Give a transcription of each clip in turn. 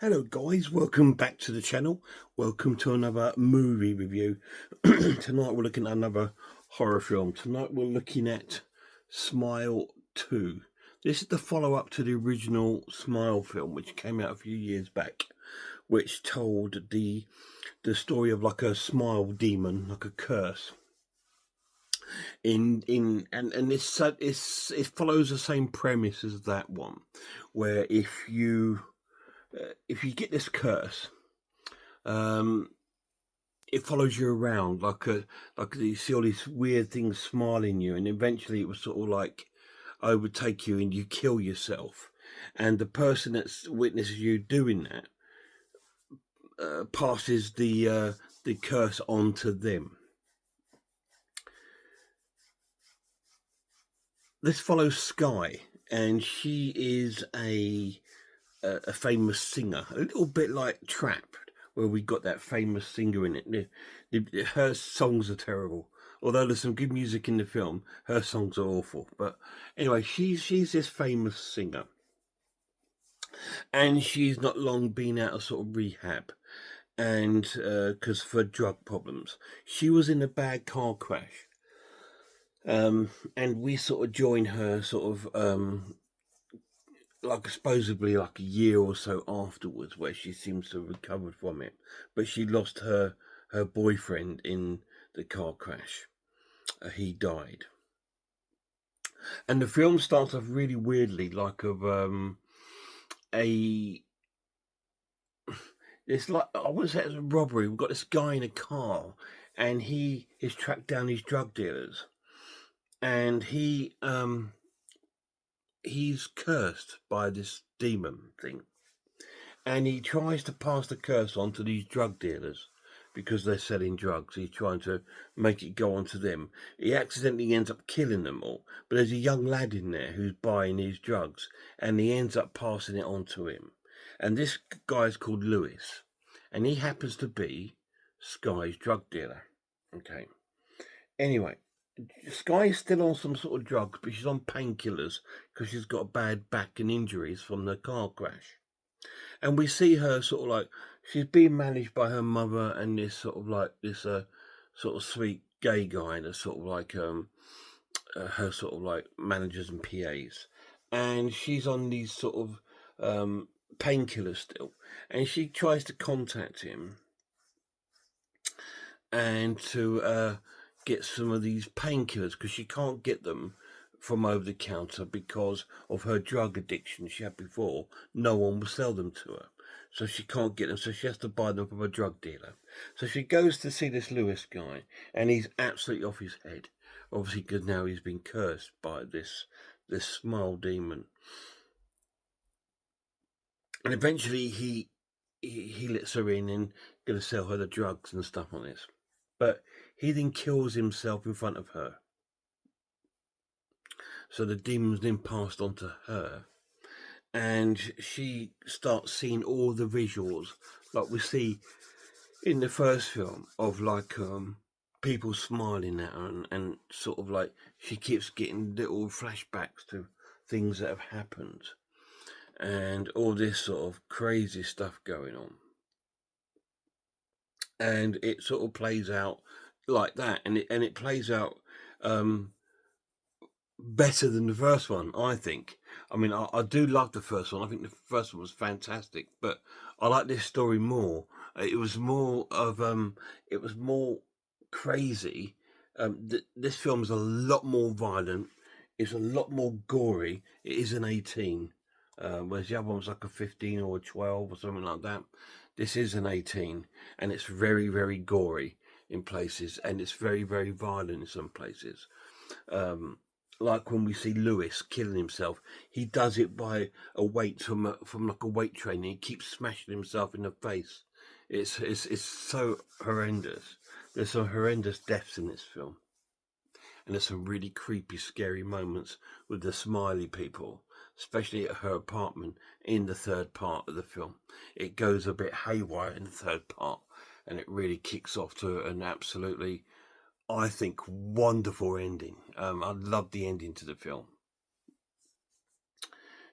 Hello guys, welcome back to the channel. Welcome to another movie review. Tonight we're looking at another horror film. Tonight we're looking at Smile 2. This is the follow-up to the original Smile film, which came out a few years back, which told the story of like a smile demon, like a curse. And it follows the same premise as that one, where if you get this curse, it follows you around like you see all these weird things smiling you, and eventually it will sort of like overtake you and you kill yourself, and the person that witnesses you doing that passes the curse on to them. This follows Sky, and she is a famous singer, a little bit like Trapped, where we got that famous singer in it. Her songs are terrible. Although there's some good music in the film, her songs are awful. But anyway, she's this famous singer, and she's not long been out of sort of rehab, and because for drug problems, she was in a bad car crash. And we sort of join her sort of like supposedly like a year or so afterwards, where she seems to have recovered from it, but she lost her boyfriend in the car crash. He died, and the film starts off really weirdly, like of a it's like, I wouldn't say it's a robbery. We've got this guy in a car, and he is tracked down these drug dealers, and he's cursed by this demon thing, and he tries to pass the curse on to these drug dealers because they're selling drugs. He's trying to make it go on to them. He accidentally ends up killing them all, but there's a young lad in there who's buying these drugs, and he ends up passing it on to him. And this guy's called Lewis, and he happens to be Sky's drug dealer. Okay. Anyway, Sky is still on some sort of drugs, but she's on painkillers because she's got a bad back and injuries from the car crash. And we see her sort of like, she's being managed by her mother and this sort of like this sort of sweet gay guy that's sort of like her sort of like managers and PAs. And she's on these sort of painkillers still, and she tries to contact him and to get some of these painkillers, because she can't get them from over the counter because of her drug addiction she had before. No one will sell them to her, so she can't get them, so she has to buy them from a drug dealer. So she goes to see this Lewis guy, and he's absolutely off his head, obviously, because now he's been cursed by this smile demon. And eventually he lets her in and going to sell her the drugs and stuff on this, but he then kills himself in front of her. So the demon's then passed on to her, and she starts seeing all the visuals like we see in the first film of like people smiling at her, and sort of like she keeps getting little flashbacks to things that have happened, and all this sort of crazy stuff going on. And it sort of plays out like that, and it plays out better than the first one, I think. I mean, I do love the first one. I think the first one was fantastic, but I like this story more. It was more of it was more crazy. This film is a lot more violent. It's a lot more gory. It is an 18, whereas the other one was like a 15 or a 12 or something like that. This is an 18, and it's very, very gory in places, and it's very, very violent in some places. Like when we see Lewis killing himself, he does it by a weight from like a weight trainer. He keeps smashing himself in the face. It's so horrendous. There's some horrendous deaths in this film, and there's some really creepy, scary moments with the smiley people, especially at her apartment in the third part of the film. It goes a bit haywire in the third part, and it really kicks off to an absolutely, I think, wonderful ending. I love the ending to the film.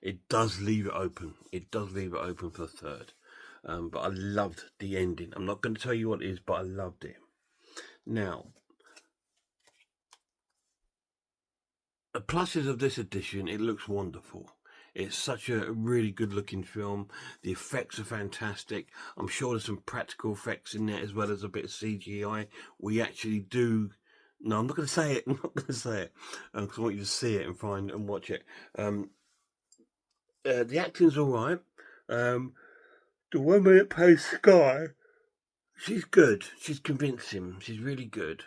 It does leave it open. It does leave it open for the third. but I loved the ending. I'm not going to tell you what it is, but I loved it. Now, the pluses of this edition, it looks wonderful. It's such a really good looking film. The effects are fantastic. I'm sure there's some practical effects in there as well as a bit of CGI. We actually do. No, I'm not going to say it. I'm not going to say it because I want you to see it and find and watch it. The acting's all right. The woman that plays Sky, she's good. She's convincing. She's really good.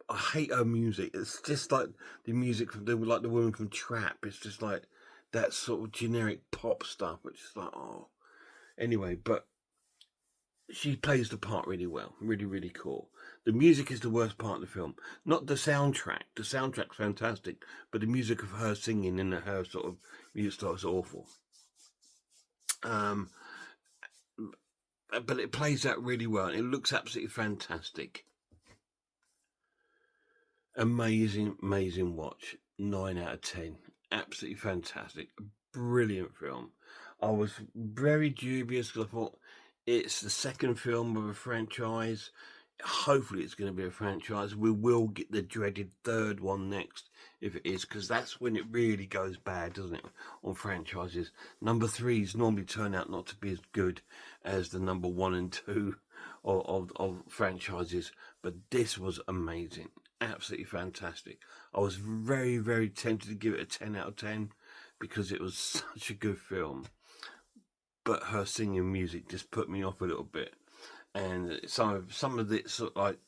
I hate her music. It's just like the music from the woman from Trap. It's just like that sort of generic pop stuff, which is like, oh. Anyway, but she plays the part really well. Really, really cool. The music is the worst part of the film. Not the soundtrack. The soundtrack's fantastic, but the music of her singing and her sort of music style is awful. But it plays out really well. It looks absolutely fantastic. Amazing, amazing watch. 9 out of 10. Absolutely fantastic. Brilliant film. I was very dubious because I thought it's the second film of a franchise. Hopefully it's going to be a franchise. We will get the dreaded third one next if it is, because that's when it really goes bad, doesn't it, on franchises. Number threes normally turn out not to be as good as the number 1 and 2 of franchises, but this was amazing. Absolutely fantastic. I was very, very tempted to give it a 10 out of 10 because it was such a good film. But her singing music just put me off a little bit. And some of the sort of like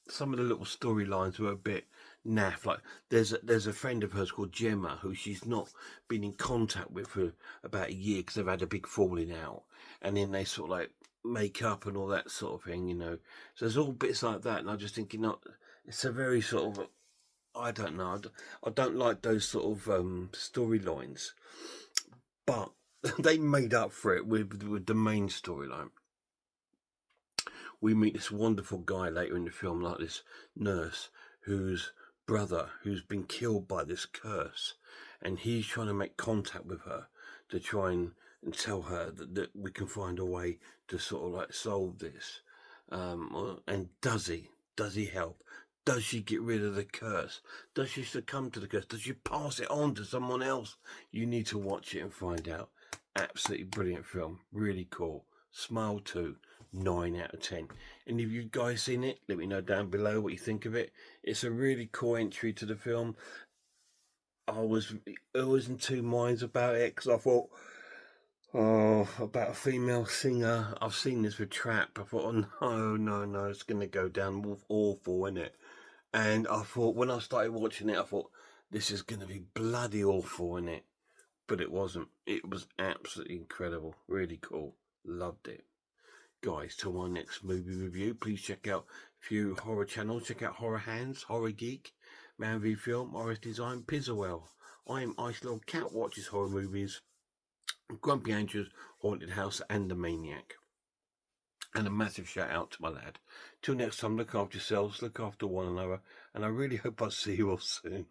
some of the little storylines were a bit naff. Like there's a friend of hers called Gemma who she's not been in contact with for about a year because they've had a big falling out, and then they sort of like make up and all that sort of thing, you know. So there's all bits like that, and I just think, you know, it's a very sort of, I don't know, I don't like those sort of storylines, but they made up for it with the main storyline. We meet this wonderful guy later in the film, like this nurse whose brother who's been killed by this curse, and he's trying to make contact with her to try and tell her that we can find a way to sort of like solve this. And does he? Does he help? Does she get rid of the curse? Does she succumb to the curse? Does she pass it on to someone else? You need to watch it and find out. Absolutely brilliant film. Really cool. Smile 2, 9 out of 10. Any of you guys seen it? Let me know down below what you think of it. It's a really cool entry to the film. I was in two minds about it because I thought, oh, about a female singer. I've seen this with Trap. I thought, oh no, it's going to go down awful, isn't it? And I thought, when I started watching it, I thought, this is going to be bloody awful, isn't it? But it wasn't. It was absolutely incredible. Really cool. Loved it. Guys, till my next movie review, please check out a few horror channels. Check out Horror Hands, Horror Geek, Man v Film, Morris Design, Pizzawell. I am Ice Lord Cat watches horror movies, Grumpy Angels, Haunted House, and The Maniac. And a massive shout out to my lad. Till next time, look after yourselves, look after one another, and I really hope I see you all soon.